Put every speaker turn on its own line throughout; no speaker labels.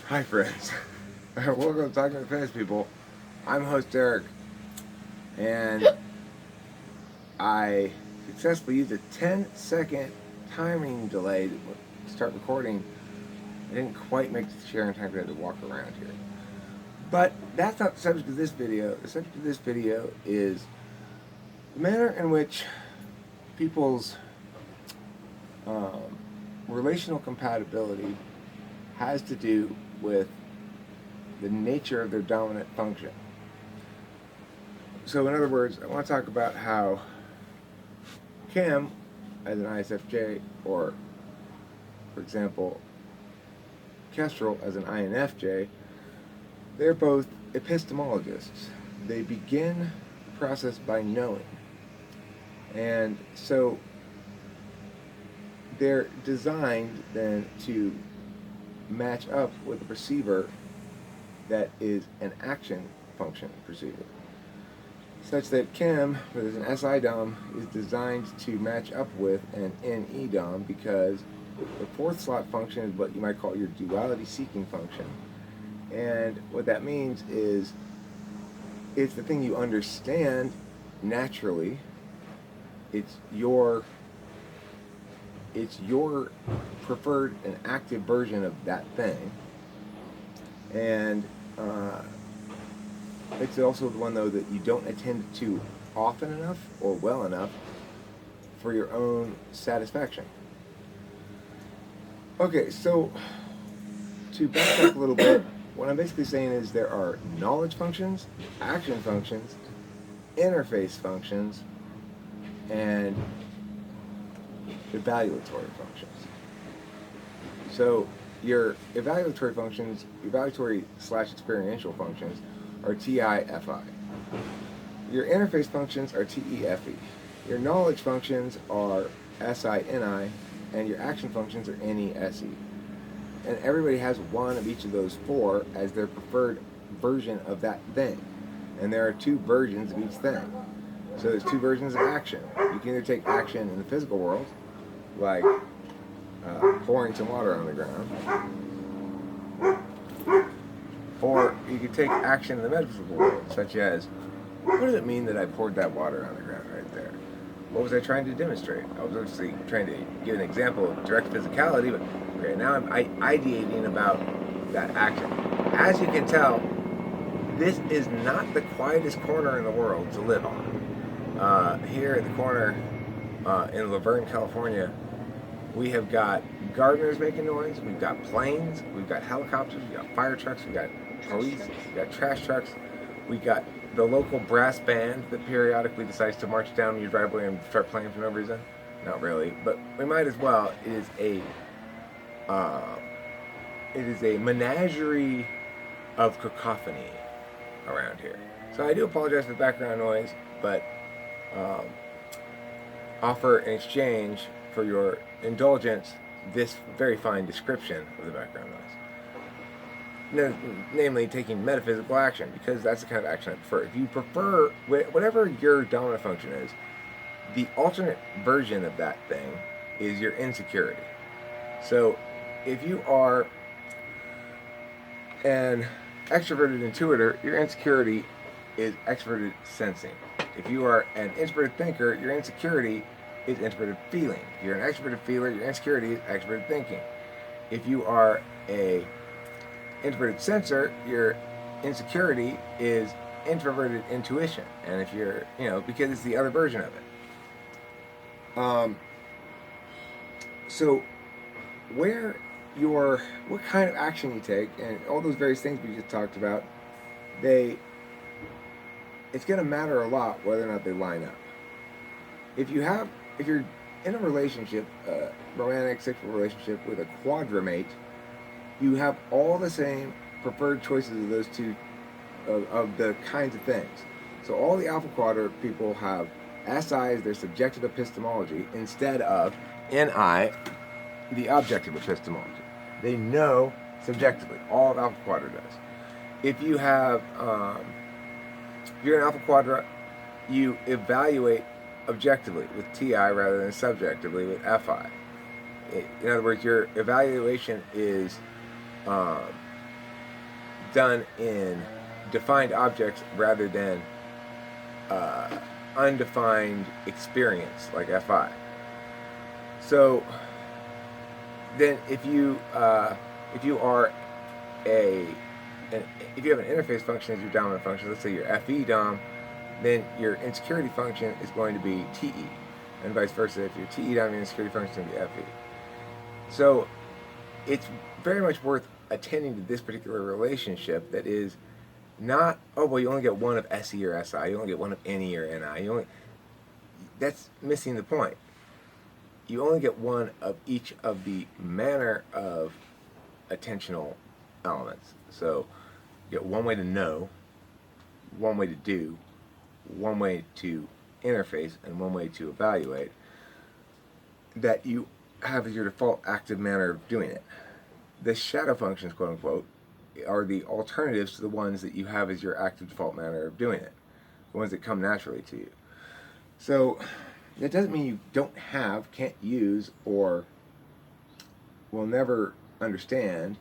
Hi friends, welcome to Talking to Fitness People. I'm host Eric, and I successfully used a 10-second timing delay to start recording. I didn't quite make the share in time because I had to walk around here. But that's not the subject of this video. The subject of this video is the manner in which people's relational compatibility has to do with the nature of their dominant function. So in other words, I want to talk about how Kim as an ISFJ, or for example Kestrel as an INFJ, they're both epistemologists. They begin the process by knowing, and so they're designed then to match up with a perceiver that is an action function perceiver, such that Kim, that is an SI DOM, is designed to match up with an NE DOM because the fourth slot function is what you might call your duality seeking function. And what that means is it's the thing you understand naturally. It's your preferred and active version of that thing. And it's also the one, though, that you don't attend to often enough or well enough for your own satisfaction. Okay, so to back up a little bit, what I'm basically saying is there are knowledge functions, action functions, interface functions, and evaluatory functions. So your evaluatory functions, evaluatory/experiential functions, are TIFI. Your interface functions are TEFE. Your knowledge functions are SINI, and your action functions are NESE. And everybody has one of each of those four as their preferred version of that thing. And there are two versions of each thing. So there's two versions of action. You can either take action in the physical world, like pouring some water on the ground, or you could take action in the metaphysical world, such as, what does it mean that I poured that water on the ground right there? What was I trying to demonstrate? I was obviously trying to give an example of direct physicality, but okay, now I'm ideating about that action. As you can tell, this is not the quietest corner in the world to live on. Here at the corner in Laverne, California, we have got gardeners making noise, we've got planes, we've got helicopters, we've got fire trucks, we've got police, we've got trash trucks, we've got the local brass band that periodically decides to march down your driveway and start playing for no reason. Not really, but we might as well. It is a menagerie of cacophony around here. So I do apologize for the background noise, but offer in exchange for your indulgence this very fine description of the background noise. Namely, taking metaphysical action, because that's the kind of action I prefer. If you prefer, whatever your dominant function is, the alternate version of that thing is your insecurity. So if you are an extroverted intuitor, your insecurity is extroverted sensing. If you are an introverted thinker, your insecurity is introverted feeling. If you're an extroverted feeler, your insecurity is extroverted thinking. If you are a introverted sensor, your insecurity is introverted intuition. And if you're, because it's the other version of it. So what kind of action you take, and all those various things we just talked about, it's going to matter a lot whether or not they line up. If you're in a relationship, romantic sexual relationship with a quadramate, you have all the same preferred choices of those two, of the kinds of things. So all the alpha quadra people have SI as their subjective epistemology instead of NI, the objective epistemology. They know subjectively. All of alpha quadra does. If you have, if you're an alpha quadra, you evaluate objectively with TI rather than subjectively with FI. In other words, your evaluation is done in defined objects rather than undefined experience, like FI. So then, if you are if you have an interface function as your dominant function, let's say your FE dom, then your insecurity function is going to be TE, and vice versa. If your TE dom, your insecurity function is going to be FE. So it's very much worth attending to this particular relationship that is not, oh, well, you only get one of SE or SI, you only get one of NE or NI. That's missing the point. You only get one of each of the manner of attentional elements. So you get one way to know, one way to do, one way to interface, and one way to evaluate that you have as your default active manner of doing it. The shadow functions, quote unquote, are the alternatives to the ones that you have as your active default manner of doing it, the ones that come naturally to you. So that doesn't mean you don't have, can't use, or will never understand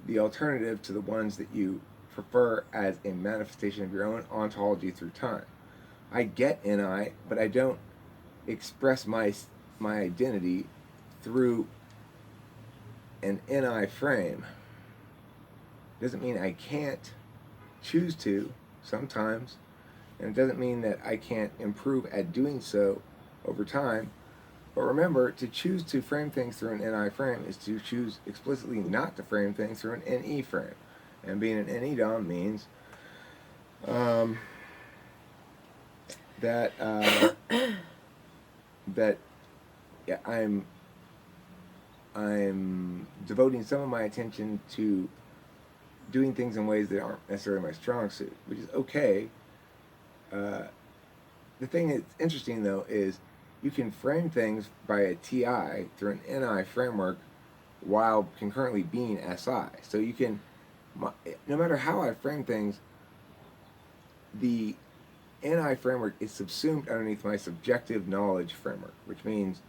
the alternative to the ones that you prefer as a manifestation of your own ontology through time. I get NI, but I don't express my identity through an NI frame. Doesn't mean I can't choose to sometimes, and it doesn't mean that I can't improve at doing so over time. But remember, to choose to frame things through an NI frame is to choose explicitly not to frame things through an NE frame. And being an NE DOM means that I'm devoting some of my attention to doing things in ways that aren't necessarily my strong suit, which is okay. The thing that's interesting, though, is you can frame things by a TI through an NI framework while concurrently being SI. So you can, no matter how I frame things, the NI framework is subsumed underneath my subjective knowledge framework, which means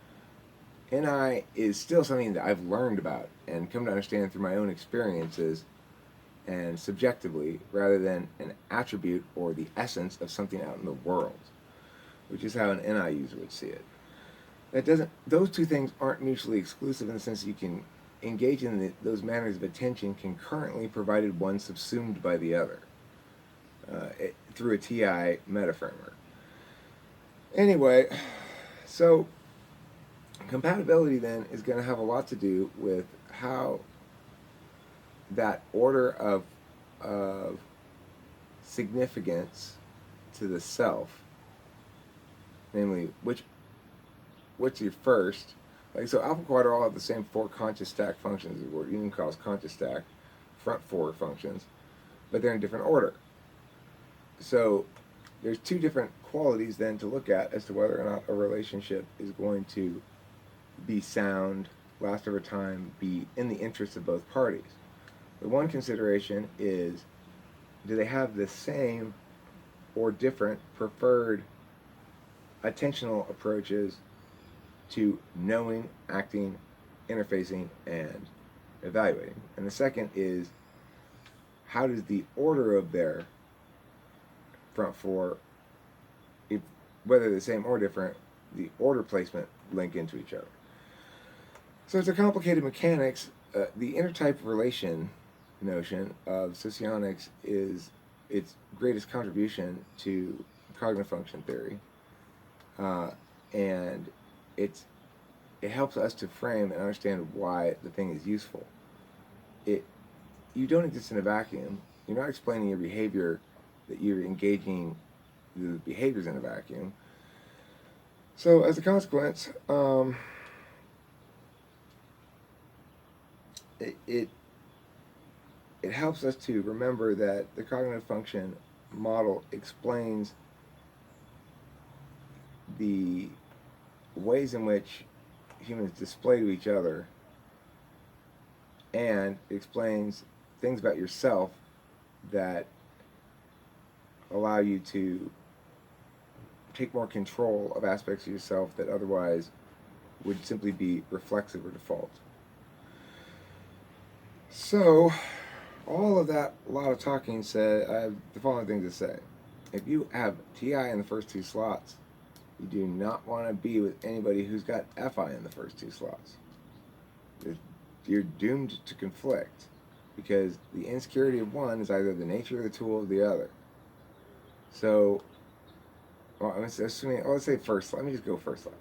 NI is still something that I've learned about and come to understand through my own experiences and subjectively, rather than an attribute or the essence of something out in the world, which is how an NI user would see it. Those two things aren't mutually exclusive in the sense that you can engage in those manners of attention concurrently, provided one subsumed by the other through a TI meta framework. Anyway, so compatibility then is going to have a lot to do with how that order of significance to the self, namely what's your first, like, so alpha quad all have the same four conscious stack functions, what Union calls conscious stack, front four functions, but they're in different order. So there's two different qualities then to look at as to whether or not a relationship is going to be sound, last over time, be in the interest of both parties. The one consideration is, do they have the same or different preferred attentional approaches to knowing, acting, interfacing, and evaluating? And the second is, how does the order of their front four, whether the same or different, the order placement link into each other? So it's a complicated mechanics. The intertype relation notion of socionics is its greatest contribution to cognitive function theory, and it helps us to frame and understand why the thing is useful. You don't exist in a vacuum. You're not explaining your behavior that you're engaging the behaviors in a vacuum. So as a consequence, it helps us to remember that the cognitive function model explains the ways in which humans display to each other, and explains things about yourself that allow you to take more control of aspects of yourself that otherwise would simply be reflexive or default. So all of that, a lot of talking said, I have the following thing to say. If you have TI in the first two slots, you do not want to be with anybody who's got FI in the first two slots. You're doomed to conflict because the insecurity of one is either the nature or the tool of the other. So, well, let's say first slot. Let me just go first slot.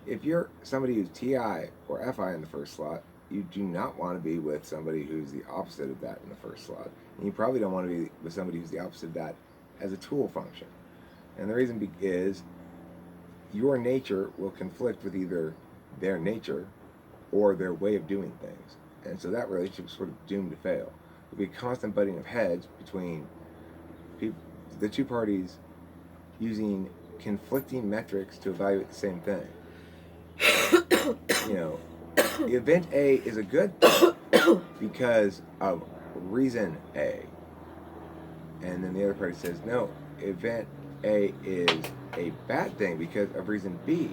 If you're somebody who's TI or FI in the first slot, you do not want to be with somebody who's the opposite of that in the first slot. And you probably don't want to be with somebody who's the opposite of that as a tool function. And the reason is your nature will conflict with either their nature or their way of doing things. And so that relationship is sort of doomed to fail. There'll be a constant butting of heads between the two parties using conflicting metrics to evaluate the same thing. Event A is a good thing because of reason A. And then the other party says, no, event A is a bad thing because of reason B.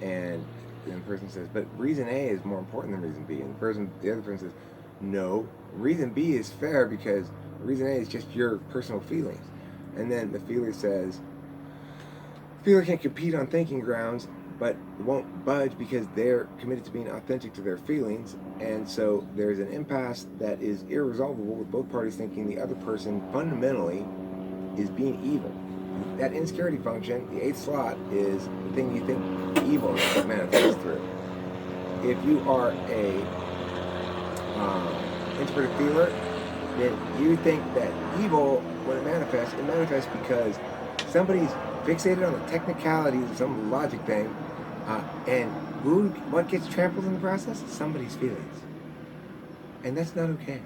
And the person says, but reason A is more important than reason B. And the other person says, no, reason B is fair because reason A is just your personal feelings. And then the feeler says, feeler can't compete on thinking grounds, but won't budge because they're committed to being authentic to their feelings. And so there's an impasse that is irresolvable with both parties thinking the other person fundamentally is being evil. That insecurity function, the 8th slot, is the thing you think evil that manifests through. If you are a introverted feeler, then you think that evil, when it manifests because somebody's fixated on the technicalities of some logic thing, and what gets trampled in the process? Somebody's feelings. And that's not okay.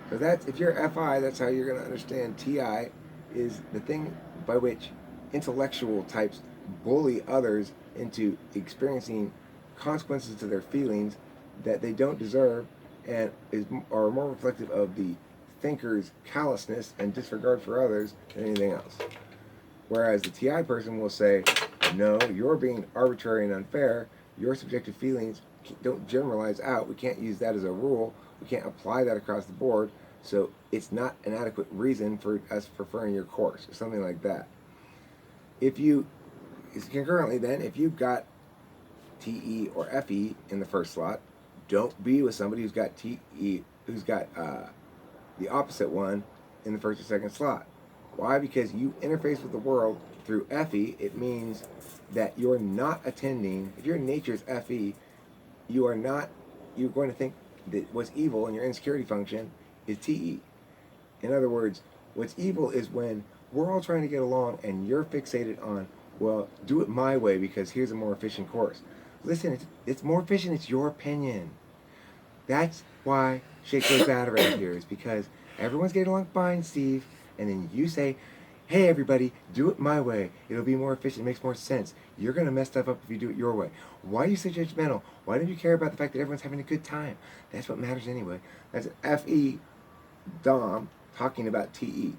So if you're FI, that's how you're going to understand TI is the thing by which intellectual types bully others into experiencing consequences to their feelings that they don't deserve and are more reflective of the thinker's callousness and disregard for others than anything else. Whereas the TI person will say, no, you're being arbitrary and unfair. Your subjective feelings don't generalize out. We can't use that as a rule. We can't apply that across the board. So it's not an adequate reason for us preferring your course or something like that. Concurrently then, if you've got TE or FE in the first slot, don't be with somebody who's got the opposite one in the first or second slot. Why? Because you interface with the world through FE. It means that you're not attending. If your nature is FE, you're going to think that what's evil in your insecurity function is TE. In other words, what's evil is when we're all trying to get along and you're fixated on, well, do it my way because here's a more efficient course. Listen, it's more efficient. It's your opinion. That's why shit goes bad around here, is because everyone's getting along fine, Steve, and then you say, hey, everybody, do it my way. It'll be more efficient. It makes more sense. You're going to mess stuff up if you do it your way. Why are you so judgmental? Why don't you care about the fact that everyone's having a good time? That's what matters anyway. That's an FE Dom talking about TE.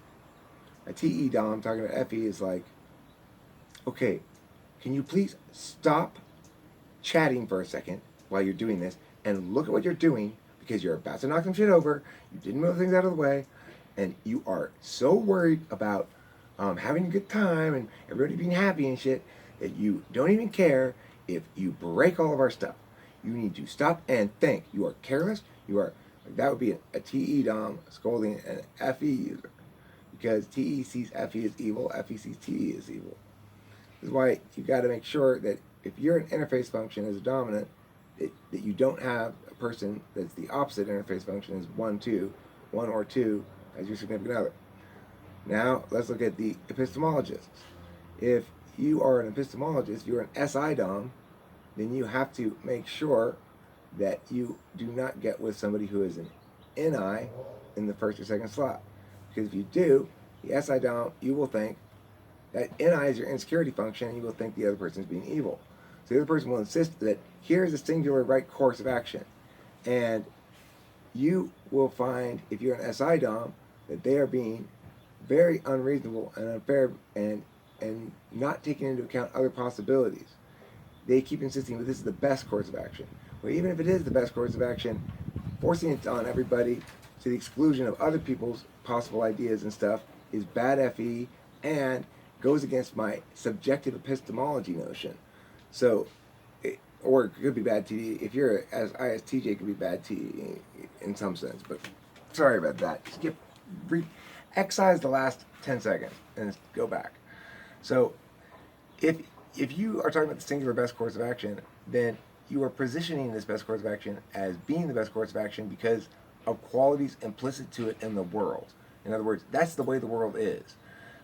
A TE Dom talking about FE is like, okay, can you please stop chatting for a second while you're doing this and look at what you're doing, because you're about to knock some shit over, you didn't move things out of the way, and you are so worried about having a good time and everybody being happy and shit that you don't even care if you break all of our stuff. You need to stop and think. You are careless. That would be a TE Dom scolding an FE user, because TE sees FE as evil, FE sees TE as evil. This is why you got to make sure that if you're an interface function as a dominant, that you don't have a person that's the opposite interface function as 1 or 2 as your significant other. Now let's look at the epistemologists. If you are an epistemologist, you're an SI Dom, then you have to make sure that you do not get with somebody who is an NI in the first or second slot. Because if you do, the SI Dom, you will think that NI is your insecurity function, and you will think the other person is being evil. So the other person will insist that here's a singular right course of action. And you will find, if you're an SI Dom, that they are being very unreasonable and unfair and not taking into account other possibilities. They keep insisting that this is the best course of action. Well, even if it is the best course of action, forcing it on everybody to the exclusion of other people's possible ideas and stuff is bad FE and goes against my subjective epistemology notion. So, or it could be bad TD. If you're as ISTJ, it could be bad TD in some sense. But sorry about that. Excise the last 10 seconds and go back. So, if you are talking about the singular best course of action, then you are positioning this best course of action as being the best course of action because of qualities implicit to it in the world. In other words, that's the way the world is.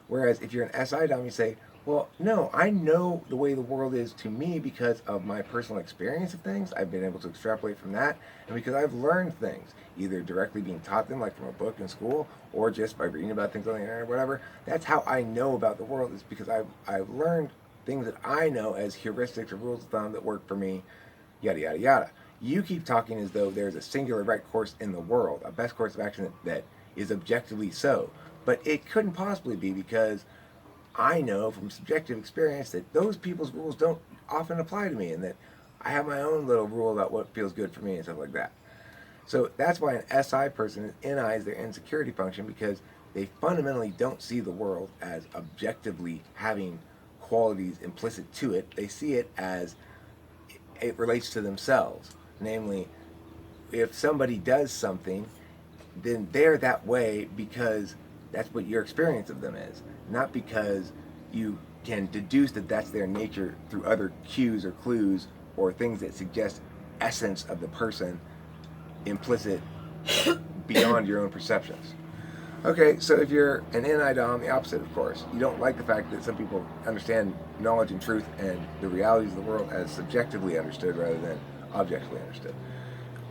Whereas if you're an SI dom, you say, well, no, I know the way the world is to me because of my personal experience of things. I've been able to extrapolate from that, and because I've learned things, either directly being taught them, like from a book in school, or just by reading about things on the internet or whatever. That's how I know about the world, is because I've learned things that I know as heuristics or rules of thumb that work for me, yada, yada, yada. You keep talking as though there's a singular right course in the world, a best course of action that is objectively so. But it couldn't possibly be, because I know from subjective experience that those people's rules don't often apply to me, and that I have my own little rule about what feels good for me and stuff like that. So that's why an SI person NIs their insecurity function, because they fundamentally don't see the world as objectively having qualities implicit to it. They see it as it relates to themselves. Namely, if somebody does something, then they're that way because that's what your experience of them is, not because you can deduce that that's their nature through other cues or clues or things that suggest essence of the person implicit beyond your own perceptions. Okay, so if you're an NI-DOM, the opposite, of course. You don't like the fact that some people understand knowledge and truth and the realities of the world as subjectively understood rather than objectively understood.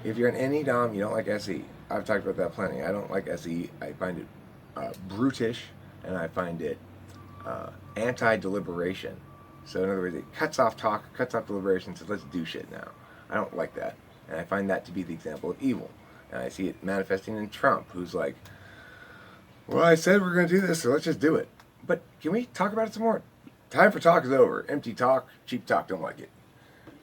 If you're an NE-DOM, you don't like SE. I've talked about that plenty. I don't like SE. I find it brutish, and I find it anti-deliberation. So in other words, it cuts off talk, cuts off deliberation, says let's do shit now. I don't like that. And I find that to be the example of evil. And I see it manifesting in Trump, who's like, well, I said we're going to do this, so let's just do it. But can we talk about it some more? Time for talk is over. Empty talk, cheap talk, don't like it.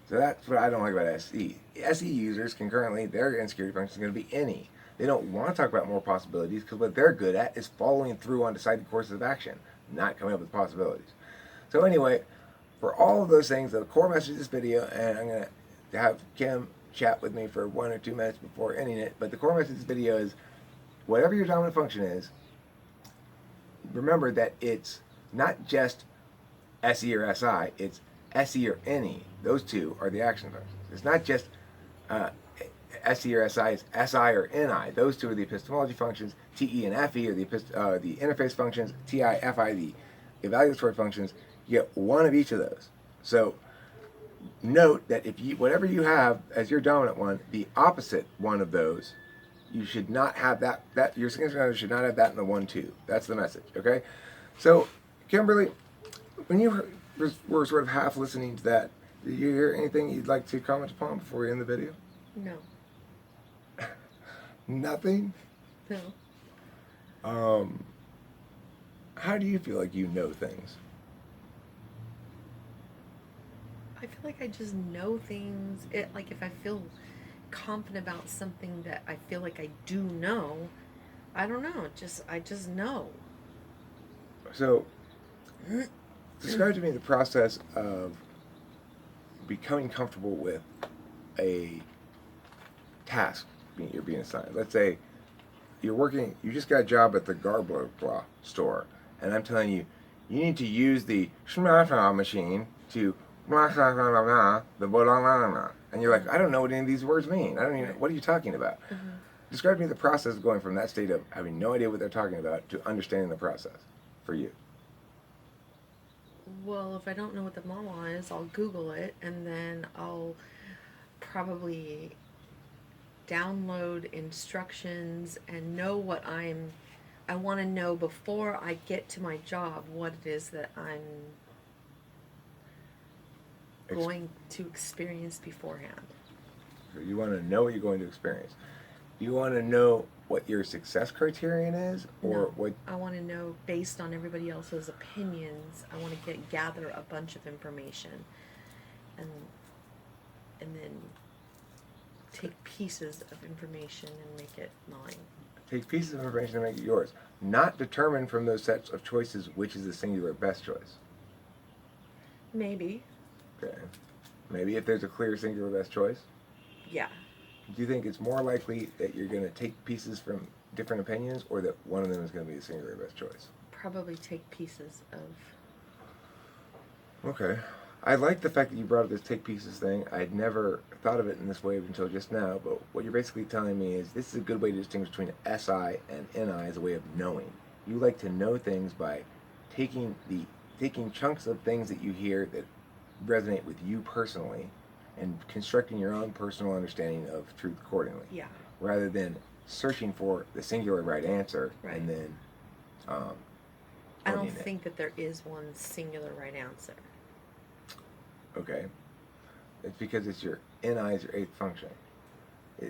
So that's what I don't like about SE. SE users concurrently, their insecurity function is going to be any. They don't want to talk about more possibilities because what they're good at is following through on decided courses of action, not coming up with possibilities. So anyway, for all of those things, the core message of this video, and I'm going to have Kim chat with me for 1 or 2 minutes before ending it, but the core message of this video is, whatever your dominant function is, remember that it's not just SE or SI, it's SE or NE. Those two are the action functions. It's not just SE or SI, it's SI or NI. Those two are the epistemology functions. TE and FE are the interface functions. TI, FI, the evaluatory functions. You get one of each of those. So note that if you, whatever you have as your dominant one, the opposite one of those, you should not have that your significant other should not have that in the 1-2. That's the message, okay? So, Kimberly, when you were sort of half listening to that, did you hear anything you'd like to comment upon before we end the video?
No.
Nothing?
No.
How do you feel like you know things?
I feel like I just know things. Like if I feel confident about something that I feel like I do know, I don't know. I just know.
So, describe to me the process of becoming comfortable with a task you're being assigned. Let's say you're working, you just got a job at the Garbler store, and I'm telling you, you need to use the machine to the and you're like, I don't know what any of these words mean. I don't even know, what are you talking about? Mm-hmm. Describe to me the process of going from that state of having no idea what they're talking about to understanding the process for you.
Well, if I don't know what the mama is, I'll Google it, and then I'll probably download instructions and know what I want to know before I get to my job, what it is that I'm going to experience beforehand.
So you want to know what you're going to experience. Do you want to know what your success criterion is, or
no,
what?
I want to know based on everybody else's opinions. I want to gather a bunch of information, and then take pieces of information and make it mine.
Takes pieces of information to make it yours. Not determine from those sets of choices which is the singular best choice.
Maybe.
Okay. Maybe if there's a clear singular best choice.
Yeah.
Do you think it's more likely that you're going to take pieces from different opinions, or that one of them is going to be the singular best choice?
Probably take pieces of.
Okay. I like the fact that you brought up this take pieces thing. I'd never thought of it in this way until just now, but what you're basically telling me is this is a good way to distinguish between SI and NI as a way of knowing. You like to know things by taking chunks of things that you hear that resonate with you personally and constructing your own personal understanding of truth accordingly.
Yeah.
Rather than searching for the singular right answer
Right.
and then
I don't think that there is one singular right answer.
Okay. It's because it's your NI is your eighth function.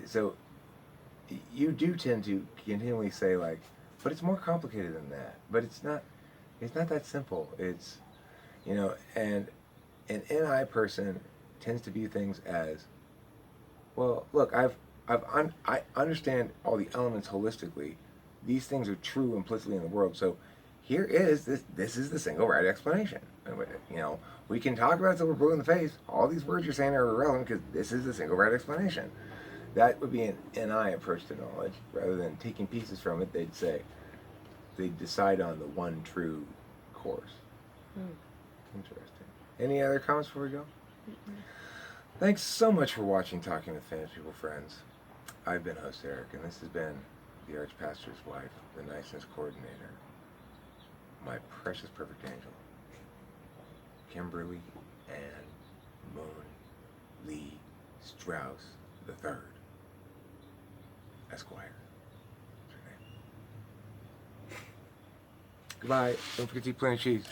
So you do tend to continually say like, but it's more complicated than that. But it's not that simple. It's, you know, and an NI person tends to view things as, well, look, I understand all the elements holistically. These things are true implicitly in the world. So here is this is the single right explanation. You know, we can talk about it till we're blue in the face. All these words you're saying are irrelevant because this is the single right explanation. That would be an NI approach to knowledge. Rather than taking pieces from it, they'd decide on the one true course. Interesting. Any other comments before we go? Thanks so much for watching Talking with Famous People Friends. I've been host Eric, and this has been the Archpastor's wife, the niceness coordinator, my precious perfect angel, Kimberly Ann Moon Lee Strauss III, Esquire. That's her name. Goodbye. Don't forget to eat plenty of cheese.